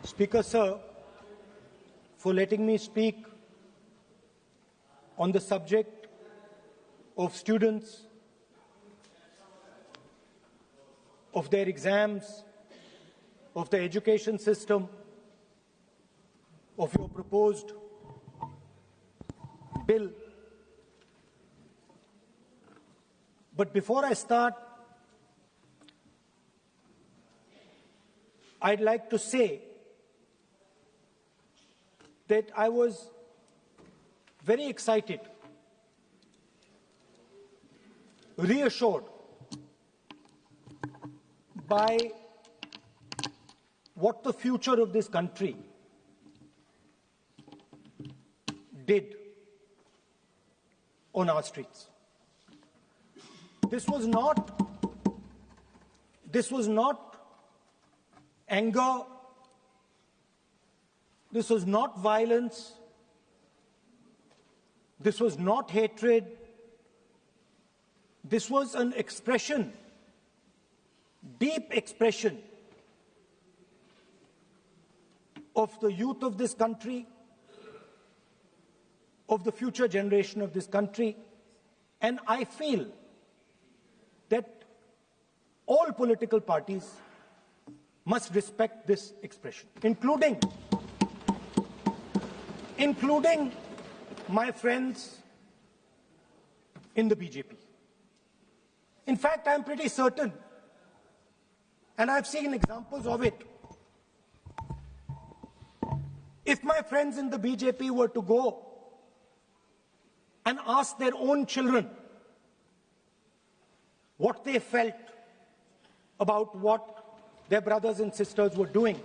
Speaker, sir, for letting me speak on the subject of students, of their exams, of the education system, of your proposed bill. But before I start, I'd like to say that I was very excited, reassured by what the future of this country did on our streets. This was not anger, this was not violence, this was not hatred, this was an expression, deep expression of the youth of this country, of the future generation of this country, and I feel that all political parties must respect this expression, including my friends in the BJP. In fact, I'm pretty certain, and I've seen examples of it, if my friends in the BJP were to go and ask their own children what they felt about what their brothers and sisters were doing,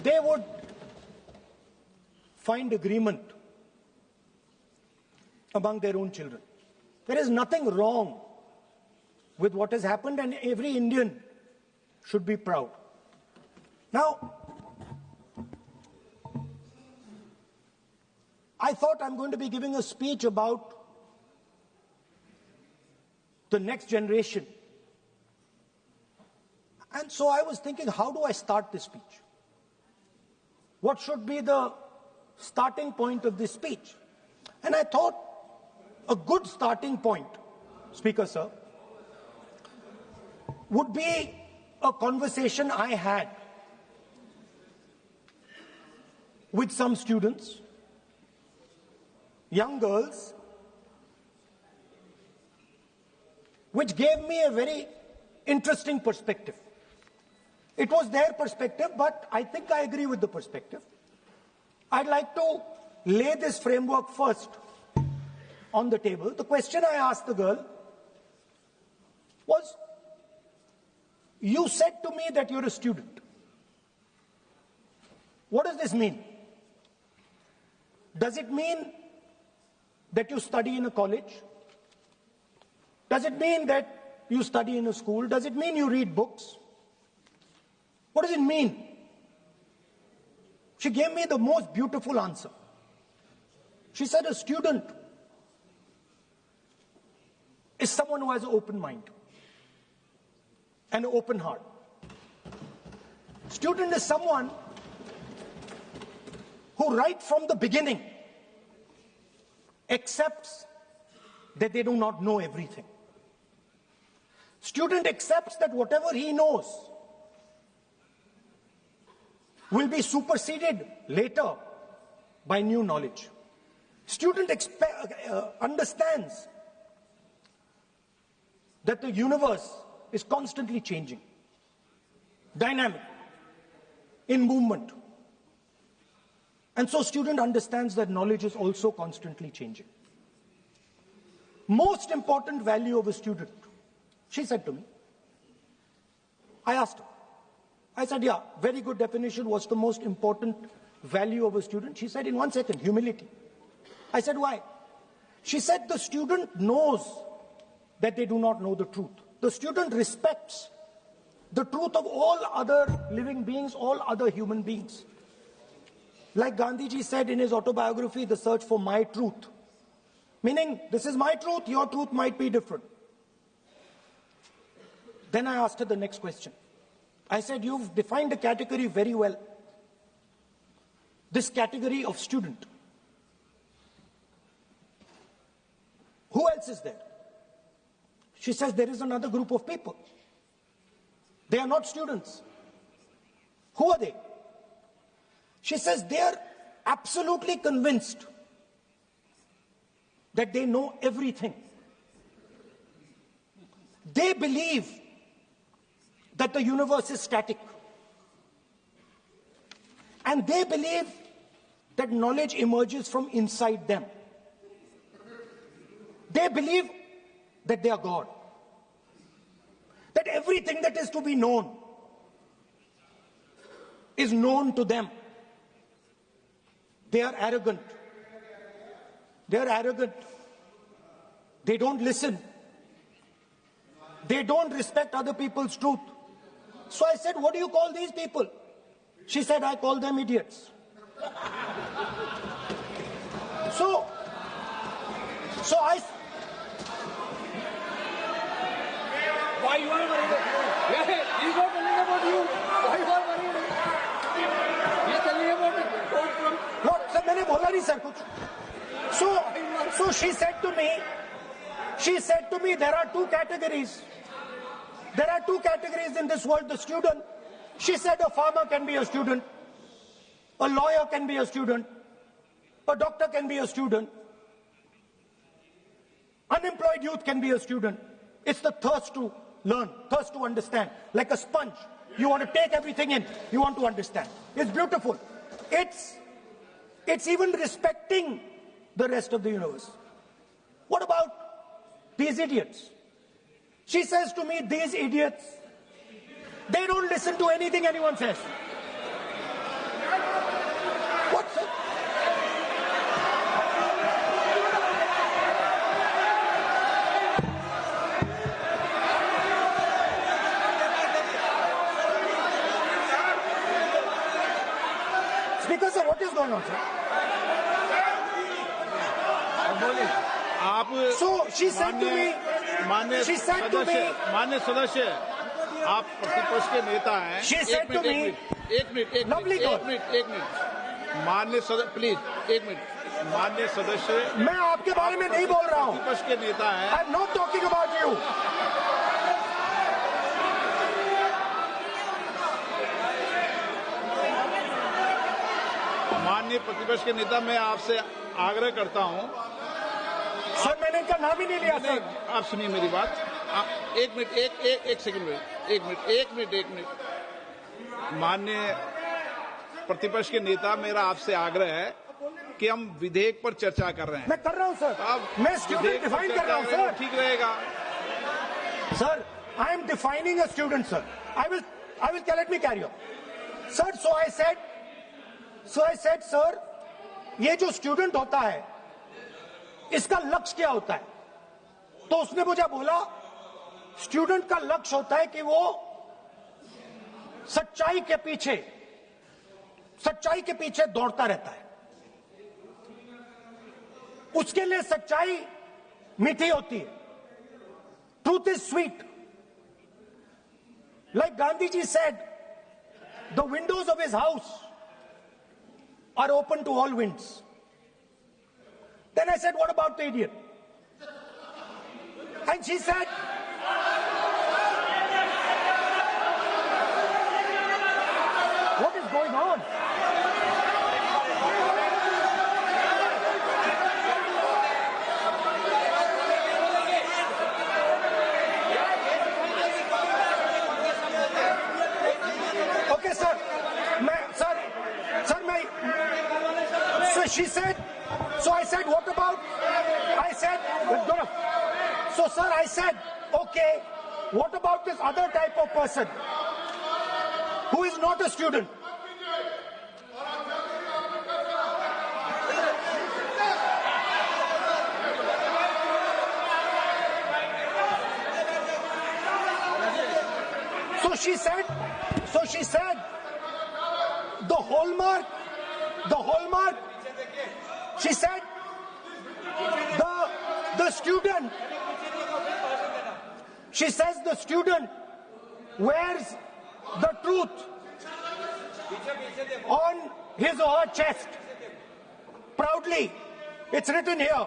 they would find agreement among their own children. There is nothing wrong with what has happened, and every Indian should be proud. Now, I thought I'm going to be giving a speech about the next generation. And so I was thinking, how do I start this speech? What should be the starting point of this speech? And I thought a good starting point, Speaker, sir, would be a conversation I had with some students, young girls, which gave me a very interesting perspective. It was their perspective, but I think I agree with the perspective. I'd like to lay this framework first on the table. The question I asked the girl was, you said to me that you're a student. What does this mean? Does it mean that you study in a college? Does it mean that you study in a school? Does it mean you read books? What does it mean? She gave me the most beautiful answer. She said a student is someone who has an open mind and an open heart. Student is someone who right from the beginning accepts that they do not know everything. Student accepts that whatever he knows will be superseded later by new knowledge. Student understands that the universe is constantly changing, dynamic, in movement. And so student understands that knowledge is also constantly changing. Most important value of a student, she said to me. I asked her. I said, yeah, very good definition. What's the most important value of a student? She said, in 1 second, humility. I said, why? She said, the student knows that they do not know the truth. The student respects the truth of all other living beings, all other human beings. Like Gandhiji said in his autobiography, The Search for My Truth. Meaning, this is my truth, your truth might be different. Then I asked her the next question. I said, you've defined a category very well. This category of student. Who else is there? She says there is another group of people. They are not students. Who are they? She says they are absolutely convinced that they know everything. They believe that the universe is static. And they believe that knowledge emerges from inside them. They believe that they are God. That everything that is to be known is known to them. They are arrogant. They are arrogant. They don't listen. They don't respect other people's truth. So I said, what do you call these people? She said, I call them idiots. So I... Why you are worried? He's not telling about you. Why you are worried? He's telling about it. What? Sir, मैंने बोला नहीं sir कुछ. So she said to me, there are two categories. There are two categories in this world, the student. She said a farmer can be a student, a lawyer can be a student, a doctor can be a student, unemployed youth can be a student. It's the thirst to learn, thirst to understand. Like a sponge. You want to take everything in. You want to understand. It's beautiful. It's even respecting the rest of the universe. What about these idiots? She says to me, these idiots, they don't listen to anything anyone says. What's it? Speaker sir, what is going on, sir? So she said to me, मान्य सदस्य आप प्रतिपक्ष के नेता हैं. She said to me, एक minute मान्य सदस्य प्लीज एक मिनट. मान्य सदस्य मैं आपके बारे में नहीं बोल रहा हूँ. प्रतिपक्ष के नेता हैं. I'm not talking about you. माननीय प्रतिपक्ष के नेता, मैं आपसे आग्रह करता हूं. सर मैंने इनका नाम ही नहीं लिया सर. आप सुनिए मेरी बात. एक मिनट एक सेकंड में एक मिनट. माननीय प्रतिपक्ष के नेता, मेरा आपसे आग्रह है कि हम विधेयक पर चर्चा कर रहे हैं. मैं कर रहा हूं सर. मैं स्टूडेंट डिफाइन कर रहा हूं सर. ठीक रहेगा sir. I am defining a student sir. I will let me carry on. Sir so I said sir, ये जो स्टूडेंट होता है इसका लक्ष्य क्या होता है? तो उसने मुझे बोला स्टूडेंट का लक्ष्य होता है कि वो सच्चाई के पीछे दौड़ता रहता है. उसके लिए सच्चाई मीठी होती है. Truth is sweet. Like Gandhiji said, the windows of his house are open to all winds. Then I said, what about the idiot? And she said, what is going on? Okay, sir. So she said, so I said, what about? I said, so sir, I said, okay, what about this other type of person who is not a student? So she said, the hallmark, she said, the student, she says the student wears the truth on his or her chest proudly. It's written here.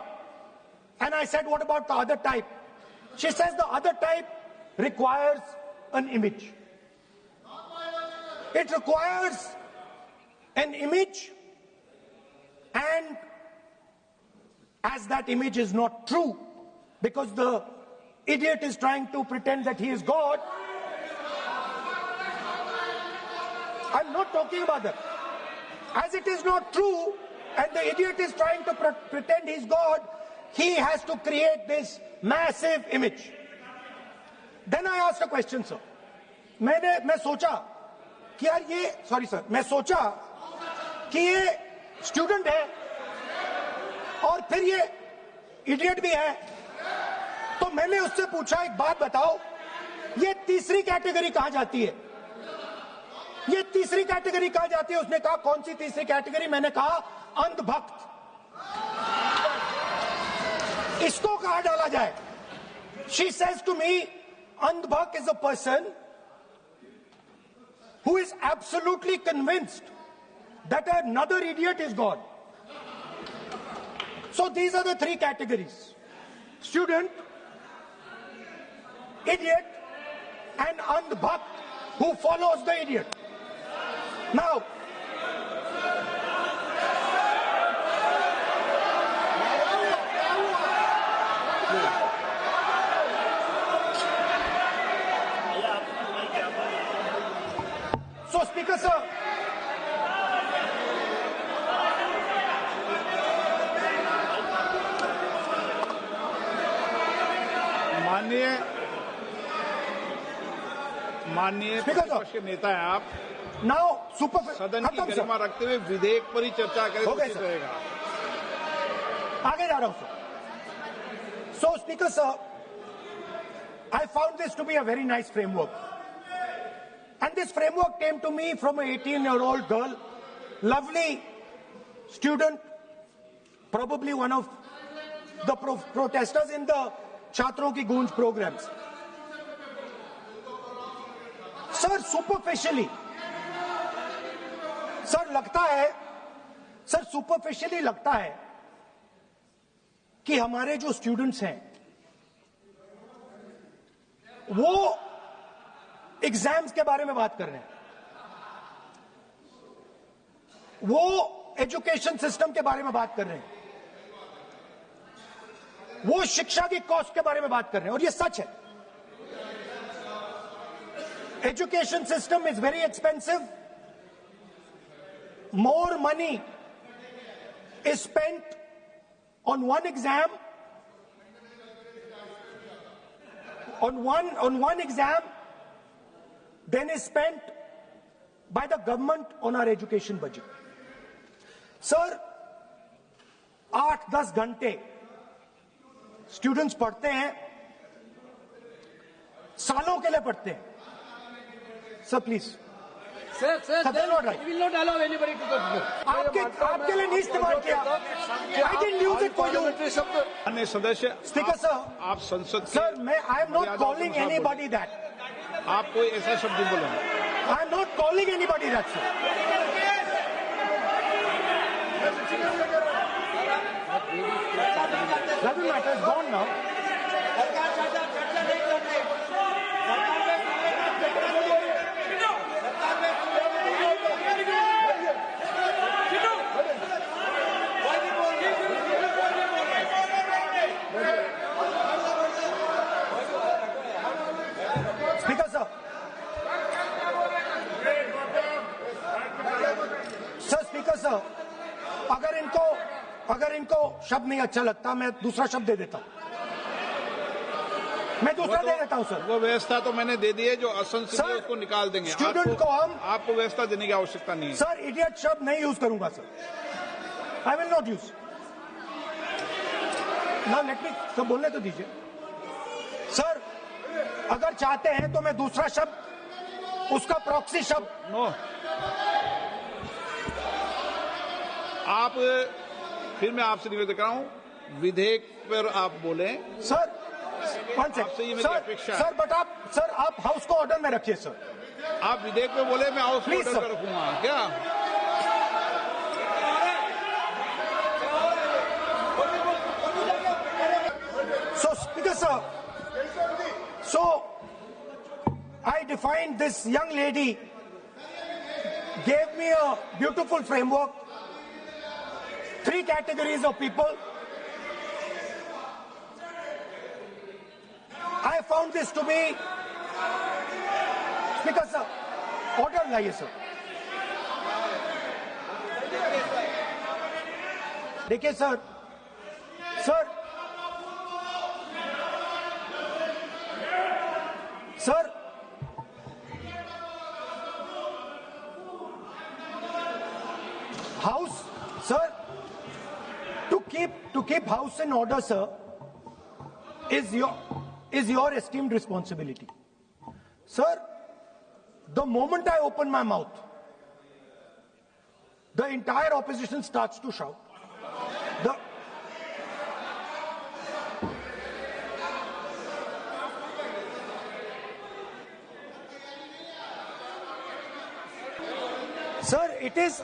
And I said, what about the other type? She says the other type requires an image. It requires an image, and as that image is not true, because the idiot is trying to pretend that he is God. I'm not talking about that. As it is not true, and the idiot is trying to pretend he's God, he has to create this massive image. Then I asked a question, sir. मैं सोचा कि यार ये, sorry sir, मैं सोचा कि ये student है और फिर ये इडियट भी है, तो मैंने उससे पूछा, एक बात बताओ, ये तीसरी कैटेगरी कहां जाती है? ये तीसरी कैटेगरी कहां जाती है? उसने कहा, कौन सी तीसरी कैटेगरी? मैंने कहा, अंधभक्त। इसको कहां डाला जाए? She says to me, अंधभक्त is a person who is absolutely convinced that another idiot is God. So these are the three categories: student, idiot, and andhbhakt who follows the idiot. Now, so Speaker sir, माननीय प्रतिपक्ष के नेता हैं आप। सदन की गरिमा रखते हुए विधेयक पर ही चर्चा करें तो उचित रहेगा। आगे जा रहा हूं sir. So Speaker sir, I found this to be a very nice framework, and this framework came to me from an 18-year-old girl, lovely student, probably one of the protesters in the Chhatron Ki Goonj programs. Sir superficially लगता है कि हमारे जो students हैं वो exams के बारे में बात कर रहे हैं, वो एजुकेशन सिस्टम के बारे में बात कर रहे हैं, वो शिक्षा की कॉस्ट के बारे में बात कर रहे हैं, और ये सच है। Education system is very expensive. More money is spent on one exam, on one exam, than is spent by the government on our education budget. Sir, 8-10 घंटे स्टूडेंट्स पढ़ते हैं, सालों के लिए पढ़ते हैं। Sir, please. Sir, they will not allow anybody to go. आपके लिए नहीं इस्तेमाल किया। I didn't use it for you. अन्य सदस्य, Speaker sir, आप संसद sir, I am not calling anybody that. आप कोई ऐसा शब्द नहीं बोलेंगे। I am not calling anybody that, sir. Doesn't matter. It's gone now. Speaker sir, अगर इनको शब्द नहीं अच्छा लगता, मैं दूसरा शब्द दे देता हूं। मैं दूसरा दे देता हूं सर। वो व्यवस्था तो मैंने दे दी है, जो असंसदीय है उसको निकाल देंगे। स्टूडेंट को हम आपको व्यवस्था देने की आवश्यकता नहीं है। सर, इडियट शब्द नहीं यूज करूंगा sir. I will not use. ना लेट मी सब बोलने तो दीजिए सर। अगर चाहते हैं तो मैं दूसरा शब्द, उसका प्रॉक्सी शब्द। नो, आप फिर मैं आपसे निवेदन कर रहा हूं, विधेयक पर आप बोले सर। सर बट आप हाउस को ऑर्डर में रखिए सर। आप विधेयक पे बोले, मैं हाउस Please, ऑर्डर sir. पे रखूंगा क्या? So, Speaker sir, so I defined this young lady, gave me a beautiful framework, 3 categories of people. I found this to be, Speaker sir, order लाइए sir. देखिए sir, sir, House, sir, to keep house in order, sir, is your esteemed responsibility. Sir, the moment I open my mouth, the entire opposition starts to shout. Sir, it is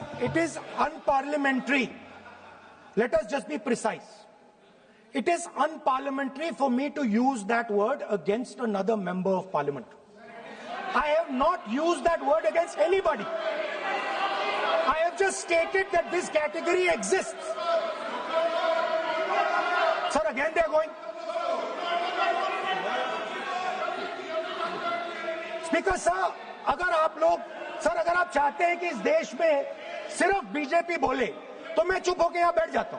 unparliamentary. Let us just be precise. It is unparliamentary for me to use that word against another member of parliament. I have not used that word against anybody. I have just stated that this category exists. Sir, again they are going. Speaker sir, अगर आप चाहते हैं कि इस देश में सिर्फ BJP बोले, तो मैं चुप होकर यहाँ बैठ जाता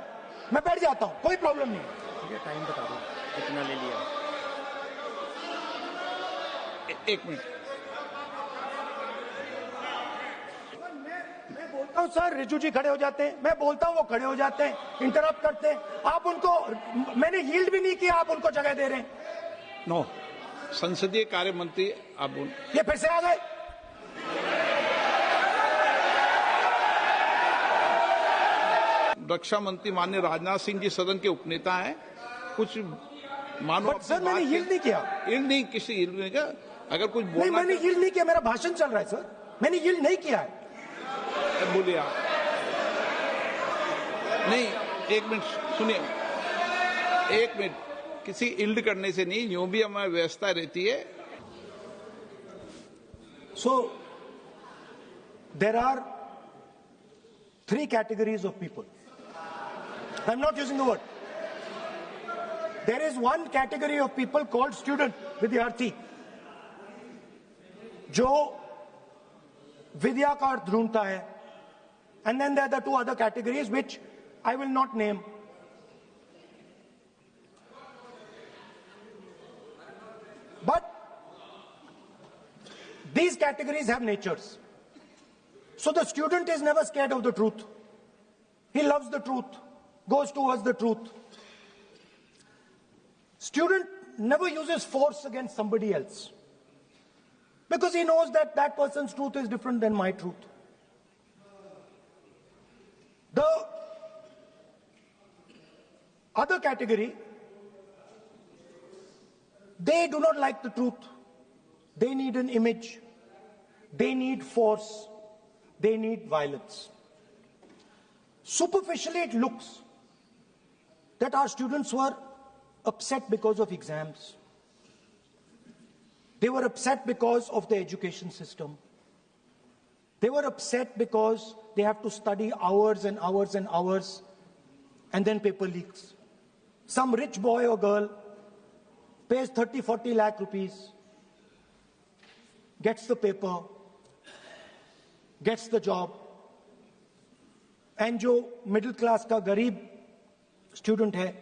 हूँ, कोई प्रॉब्लम नहीं। टाइम बता दो कितना ले लिया। 1 मिनट। मैं बोलता हूँ सर, रिजू जी खड़े हो जाते हैं, मैं बोलता हूँ वो खड़े हो जाते हैं, इंटरप्ट करते हैं। आप उनको, मैंने यील्ड भी नहीं किया, आप उनको जगह दे रहे हैं। नो, संसदीय कार्य मंत्री आप ये फिर से आ गए। रक्षा मंत्री माननीय राजनाथ सिंह जी सदन के उपनेता हैं, कुछ मानो। सर मैंने यील्ड नहीं किया। यील्ड नहीं, किसी यील्ड नहीं किया। अगर कुछ बोलना नहीं, मैंने यील्ड नहीं किया, मेरा भाषण चल रहा है सर, मैंने यील्ड नहीं किया है। बोलिए आप। नहीं, 1 मिनट सुनिए, 1 मिनट। किसी यील्ड करने से नहीं, यूं भी हमारी व्यवस्था रहती है। So, there are 3 categories of people. I'm not using the word. There is one category of people called student, विद्यार्थी, जो विद्या का अर्थ ढूंढता है. And then there are the 2 other categories which I will not name. But these categories have natures. So the student is never scared of the truth. He loves the truth, goes towards the truth. Student never uses force against somebody else, because he knows that that person's truth is different than my truth. The other category, they do not like the truth. They need an image. They need force. They need violence. Superficially, it looks that our students were upset because of exams. They were upset because of the education system. They were upset because they have to study hours and hours and hours, and then paper leaks. Some rich boy or girl pays 30-40 lakh rupees, gets the paper, gets the job, and जो middle class का गरीब student है,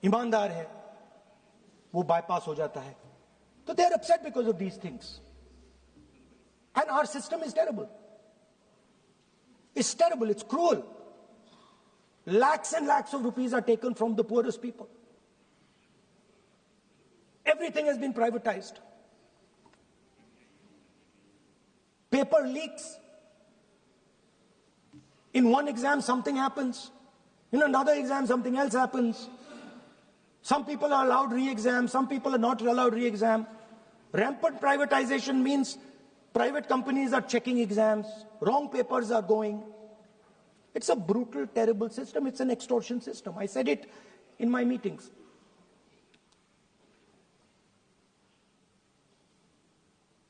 ईमानदार है, वो bypass हो जाता है. So they are upset because of these things. And our system is terrible. It's terrible, it's cruel. Lakhs and lakhs of rupees are taken from the poorest people. Everything has been privatized. Paper leaks. In one exam, something happens. In another exam, something else happens. Some people are allowed re-exam, some people are not allowed re-exam. Rampant privatization means private companies are checking exams, wrong papers are going. It's a brutal, terrible system. It's an extortion system. I said it in my meetings.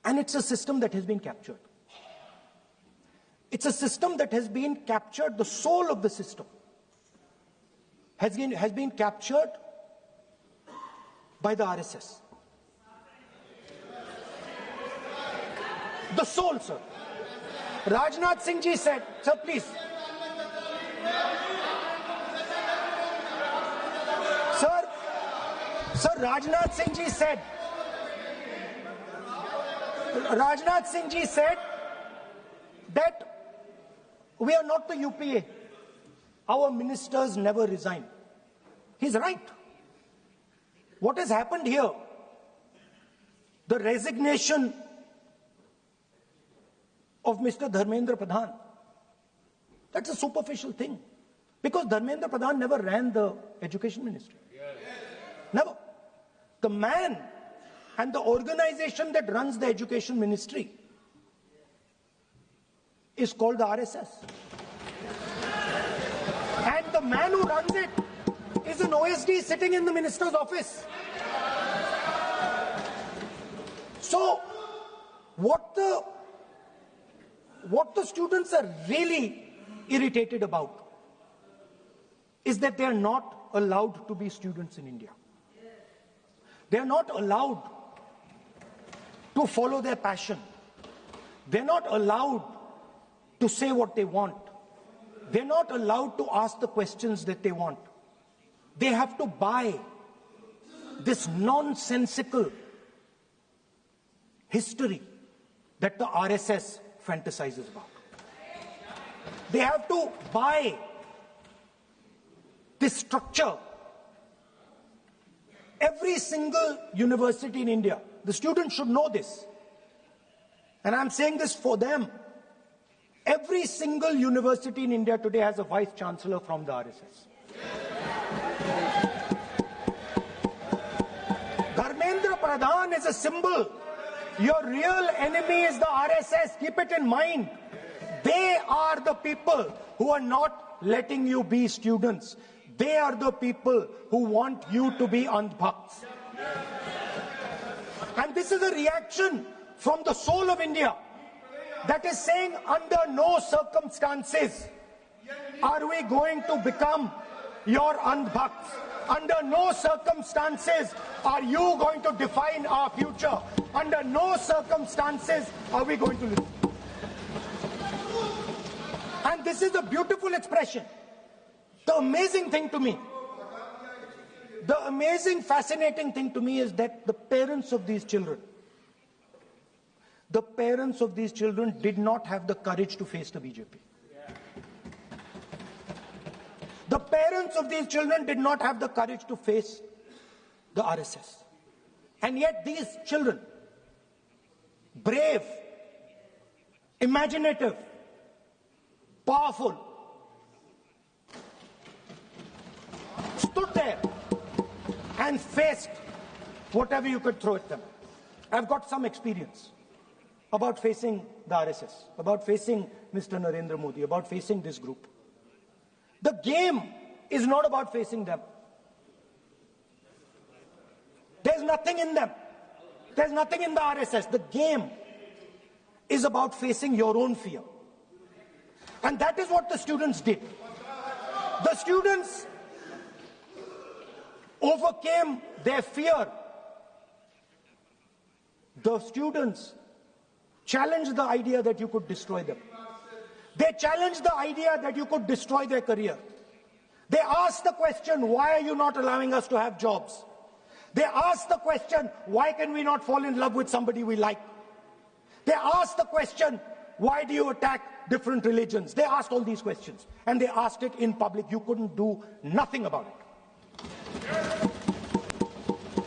And it's a system that has been captured. It's a system that has been captured. The soul of the system has been captured by the RSS. The soul, sir. Rajnath Singh ji said, sir, please. Sir, Rajnath Singh ji said that we are not the UPA. Our ministers never resign. He's right. What has happened here? The resignation of Mr. Dharmendra Pradhan. That's a superficial thing. Because Dharmendra Pradhan never ran the education ministry. Never. The man and the organization that runs the education ministry is called the RSS. And the man who runs it is an OSD sitting in the minister's office. So, what the students are really irritated about is that they are not allowed to be students in India. They are not allowed to follow their passion. They are not allowed to say what they want. They are not allowed to ask the questions that they want. They have to buy this nonsensical history that the RSS fantasizes about. They have to buy this structure. Every single university in India, the students should know this, and I'm saying this for them. Every single university in India today has a vice chancellor from the RSS. Dharmendra Pradhan is a symbol. Your real enemy is the RSS. Keep it in mind. They are the people who are not letting you be students. They are the people who want you to be andhbhakts. And this is a reaction from the soul of India that is saying, under no circumstances are we going to become your andhbhakts. Under no circumstances are you going to define our future. Under no circumstances are we going to listen. And this is a beautiful expression. The amazing thing to me, the amazing, fascinating thing to me is that the parents of these children did not have the courage to face the BJP. The parents of these children did not have the courage to face the RSS. And yet these children, brave, imaginative, powerful, stood there and faced whatever you could throw at them. I've got some experience about facing the RSS, about facing Mr. Narendra Modi, about facing this group. The game is not about facing them. There's nothing in them. There's nothing in the RSS. The game is about facing your own fear. And that is what the students did. The students overcame their fear. The students challenged the idea that you could destroy them. They challenged the idea that you could destroy their career. They asked the question, why are you not allowing us to have jobs? They asked the question, why can we not fall in love with somebody we like? They asked the question, why do you attack different religions? They asked all these questions, and they asked it in public. You couldn't do nothing about it.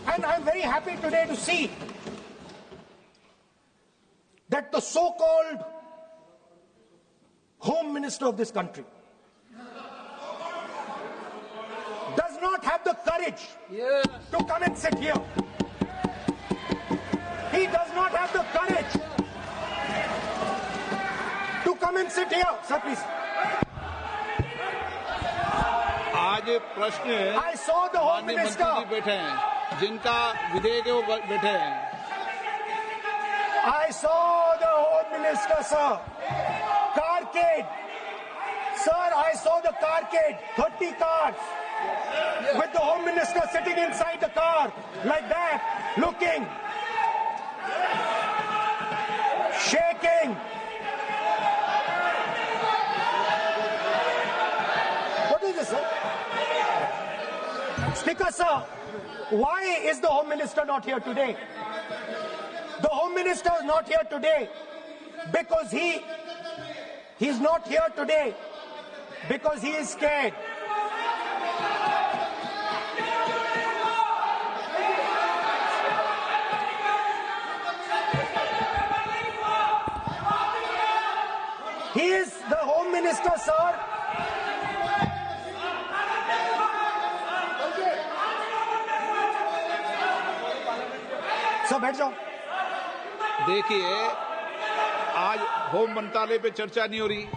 And I'm very happy today to see that the so-called Home Minister of this country does not have the courage to come and sit here. He courage to come and sit here. Sir, please. आज प्रश्न I saw the Home माननीय Minister. मंत्री जी बैठे हैं, जिनका विधेयक है वो बैठे हैं। I saw the Home Minister, sir. Carcade. Sir, I saw the carcade. 30 cars. With the Home Minister sitting inside the car. Like that. Looking. Shaking. What is this, sir? Speaker, sir, why is the Home Minister not here today? The Home Minister is not here today because he's not here today because he is scared. He is the Home Minister, sir. Sir बैठ जाओ। देखिए, आज home मंत्रालय पे चर्चा नहीं हो रही।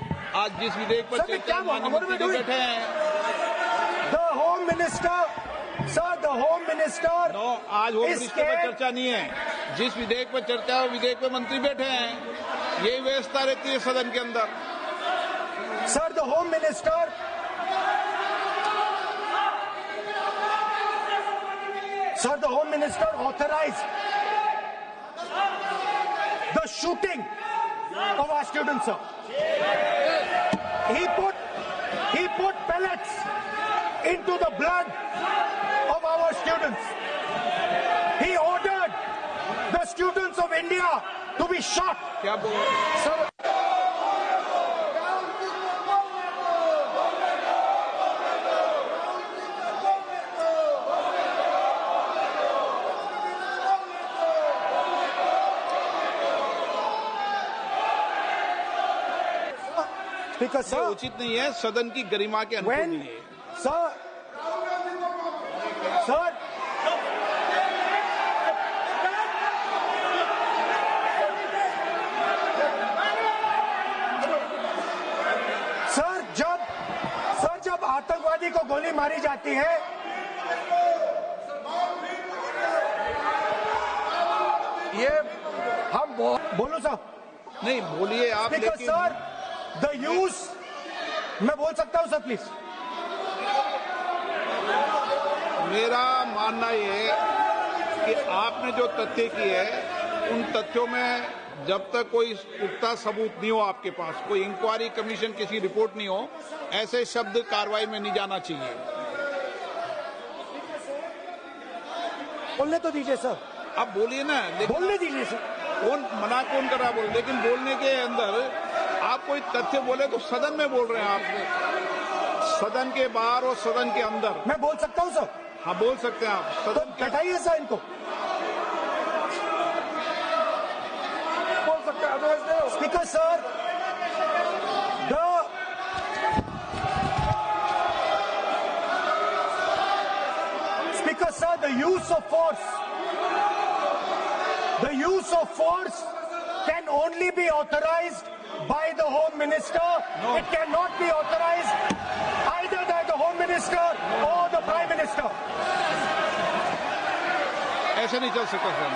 आज जिस विधेयक पर चर्चा माननीय मंत्री जी बैठे हैं। The Home Minister, sir, the Home Minister. No, आज होम मिनिस्टर पर चर्चा नहीं है। जिस विधेयक पर चर्चा है, विधेयक पे मंत्री बैठे हैं। यही व्यवस्था रहती है सदन के अंदर। Sir, the Home Minister. Sir, the Home Minister authorized the shooting of our students, sir. He put pellets into the blood of our students. He ordered the students of India to be shot. क्या बोल? Sir, Speaker, sir, उचित नहीं है, सदन की गरिमा के अनुकूल when, नहीं है। sir, जब आतंकवादी को गोली मारी जाती है, ये हम बोलो सर। नहीं बोलिए आप। स्पीकर लेकिन सर, द यूज, मैं बोल सकता हूं सर प्लीज? मेरा मानना ये है कि आपने जो तथ्य किए उन तथ्यों में जब तक कोई पुख्ता सबूत नहीं हो, आपके पास कोई इंक्वायरी कमीशन किसी रिपोर्ट नहीं हो, ऐसे शब्द कार्रवाई में नहीं जाना चाहिए। बोलने तो दीजिए सर। आप बोलिए ना। बोलने दीजिए सर। कौन कर रहा बोल, लेकिन बोलने के अंदर आप कोई तथ्य बोले तो सदन में बोल रहे हैं आप, सदन के बाहर और सदन के अंदर। मैं बोल सकता हूं सर? हाँ बोल सकते हैं आप। तो सदन बैठाइए सर इनको। बोल सकते हैं। Speaker sir, Speaker sir, the use of force can only be authorized by the Home Minister. No. It cannot be authorized either by the Home Minister or the Prime Minister. ऐसे नहीं चल सकता sir.